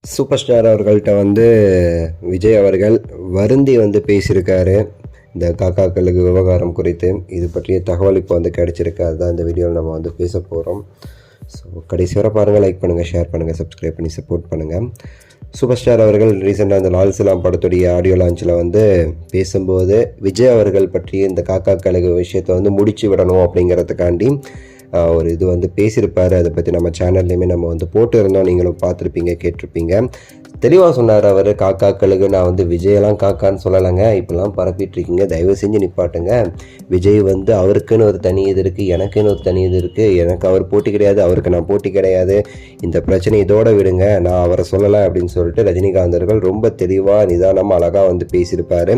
Super star அவர்கள்ட்ட விஜய் அவர்கள் வருந்தி பேசியிருக்காரு. இந்த காக்காக்களுக்கு விவகாரம் குறித்து இது பற்றிய தகவல் இப்போ கிடைச்சிருக்கு. அதுதான் இந்த வீடியோவில் நம்ம பேச போகிறோம். ஸோ கடைசி வரை பாருங்கள், லைக் பண்ணுங்கள், ஷேர் பண்ணுங்கள், சப்ஸ்கிரைப் பண்ணி சப்போர்ட் பண்ணுங்கள். சூப்பர் ஸ்டார் அவர்கள் ரீசெண்டாக அந்த லால் சலாம் படத்துடைய ஆடியோ லான்ச்சில் பேசும்போது விஜய் அவர்கள் பற்றி இந்த காக்காக்களுக்கு விஷயத்தை முடிச்சு விடணும் அப்படிங்கிறதுக்காண்டி ஒரு இது பேசியிருப்பார். அதை பற்றி நம்ம சேனல்லையுமே நம்ம போட்டு இருந்தோம், நீங்களும் பார்த்துருப்பீங்க, கேட்டிருப்பீங்க. தெளிவாக சொன்னார் அவர். காக்காக்களுக்கு நான் விஜயெல்லாம் காக்கான்னு சொல்லலைங்க, இப்போல்லாம் பரப்பிட்டுருக்கீங்க, தயவு செஞ்சு நிப்பாட்டுங்க. விஜய் அவருக்குன்னு ஒரு தனி இது இருக்குது, எனக்குன்னு ஒரு தனி இது இருக்குது. எனக்கு அவர் போட்டி கிடையாது, அவருக்கு நான் போட்டி கிடையாது. இந்த பிரச்சனை இதோடு விடுங்க, நான் அவரை சொல்லலை அப்படின்னு சொல்லிட்டு ரஜினிகாந்த் அவர்கள் ரொம்ப தெளிவாக நிதானமாக அழகாக பேசியிருப்பார்.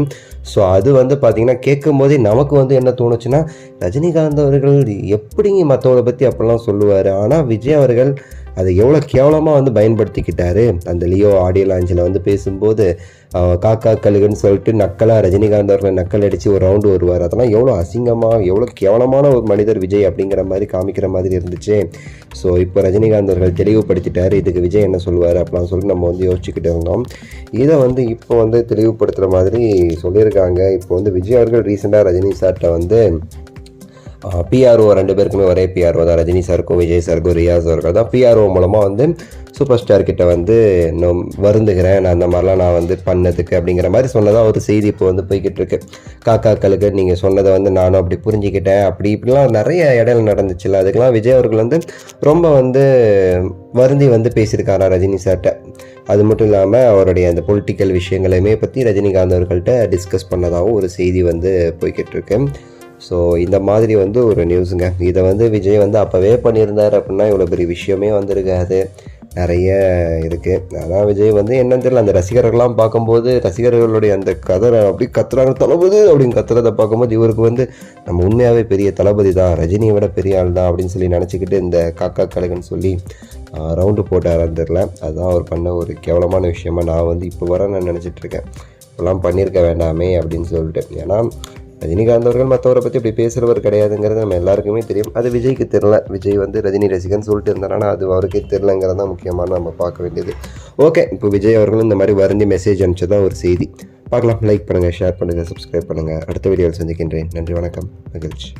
ஸோ அது பார்த்திங்கன்னா கேட்கும் போதே நமக்கு என்ன தோணுச்சுன்னா, ரஜினிகாந்த் அவர்கள் எப்படிங்க மற்றவரை பற்றி அப்படிலாம் சொல்லுவார். ஆனால் விஜய் அவர்கள் அதை எவ்வளோ கேவலமாக பயன்படுத்திக்கிட்டாரு. அந்த லியோ ஆடியோ லான்ச்சில் பேசும்போது காக்காக்களுக்குன்னு சொல்லிட்டு நக்கலாக ரஜினிகாந்த் அவர்களை நக்கல் அடித்து ஒரு ரவுண்டு வருவார். அதெல்லாம் எவ்வளோ அசிங்கமாக, எவ்வளோ கேவலமான ஒரு மனிதர் விஜய் அப்படிங்கிற மாதிரி காமிக்கிற மாதிரி இருந்துச்சு. ஸோ இப்போ ரஜினிகாந்த் அவர்கள் தெளிவுபடுத்திட்டார். இதுக்கு விஜய் என்ன சொல்லுவார் அப்படின்னு சொல்லிட்டு நம்ம யோசிச்சுக்கிட்டு இருந்தோம். இதை இப்போ தெளிவுபடுத்துகிற மாதிரி சொல்லியிருக்காங்க. இப்போ விஜய் அவர்கள் ரீசெண்டாக ரஜினி சார்கிட்ட பிஆர்ஓ 2 பேருக்குமே ஒரே பிஆர்ஓ தான். ரஜினி சாருக்கும் விஜய் சாருக்கும் ரியாஸ் அவர்கள் தான். பிஆர்ஓ மூலமாக சூப்பர் ஸ்டார் கிட்ட நான் வருந்துகிறேன், நான் அந்த மாதிரிலாம் நான் பண்ணதுக்கு அப்படிங்கிற மாதிரி சொன்னதாக ஒரு செய்தி இப்போ போய்கிட்டு இருக்கு. காக்காக்களுக்கு நீங்கள் சொன்னதை நானும் அப்படி புரிஞ்சுக்கிட்டேன், அப்படி இப்படிலாம் நிறைய இடையில நடந்துச்சுல்ல. அதுக்கெல்லாம் விஜய் அவர்கள் ரொம்ப வருந்தி பேசியிருக்காரா ரஜினி சார்கிட்ட. அது மட்டும் இல்லாமல் அவருடைய அந்த பொலிட்டிக்கல் விஷயங்களையுமே பற்றி ரஜினிகாந்த் அவர்கள்ட்ட டிஸ்கஸ் பண்ணதாகவும் ஒரு செய்தி போய்கிட்டு இருக்கு. ஸோ இந்த மாதிரி ஒரு நியூஸுங்க. இதை விஜய் அப்போவே பண்ணியிருந்தார் அப்படின்னா இவ்வளோ பெரிய விஷயமே வந்திருக்காது. நிறைய இருக்குது. ஆனால் விஜய் என்னன்னு தெரியல, அந்த ரசிகர்கள்லாம் பார்க்கும்போது ரசிகர்களுடைய அந்த கதை அப்படி கத்துறாங்க, தளபதி அப்படின்னு கத்துறதை பார்க்கும்போது இவருக்கு நம்ம உண்மையாகவே பெரிய தளபதி தான், ரஜினியை விட பெரிய ஆள் தான் அப்படின்னு சொல்லி நினச்சிக்கிட்டு இந்த காக்கா கலைகன்னு சொல்லி ரவுண்டு போட்டாரான்னு தெரில. அதுதான் அவர் பண்ண ஒரு கேவலமான விஷயமா நான் இப்போ வர நான் நினச்சிட்ருக்கேன். இப்போல்லாம் பண்ணியிருக்க வேண்டாமே அப்படின்னு சொல்லிட்டு. ஏன்னா ரஜினிகாந்த் அவர்கள் மற்றவரை பற்றி இப்படி பேசுகிறவர் கிடையாதுங்கிறது நம்ம எல்லாருக்குமே தெரியும். அது விஜய்க்கு தெரில. விஜய் ரஜினி ரசிகன் சொல்லிட்டு இருந்தானா அது அவருக்கே தெரிலங்கிறது தான் முக்கியமான நம்ம பார்க்க வேண்டியது. ஓகே, இப்போ விஜய் அவர்களும் இந்த மாதிரி வருந்தி மெசேஜ் அனுப்பிச்சதான் ஒரு செய்தி. பார்க்கலாம். லைக் பண்ணுங்கள், ஷேர் பண்ணுங்கள், சப்ஸ்கிரைப் பண்ணுங்கள். அடுத்த வீடியோவில் சந்திக்கின்றேன். நன்றி, வணக்கம், மகிழ்ச்சி.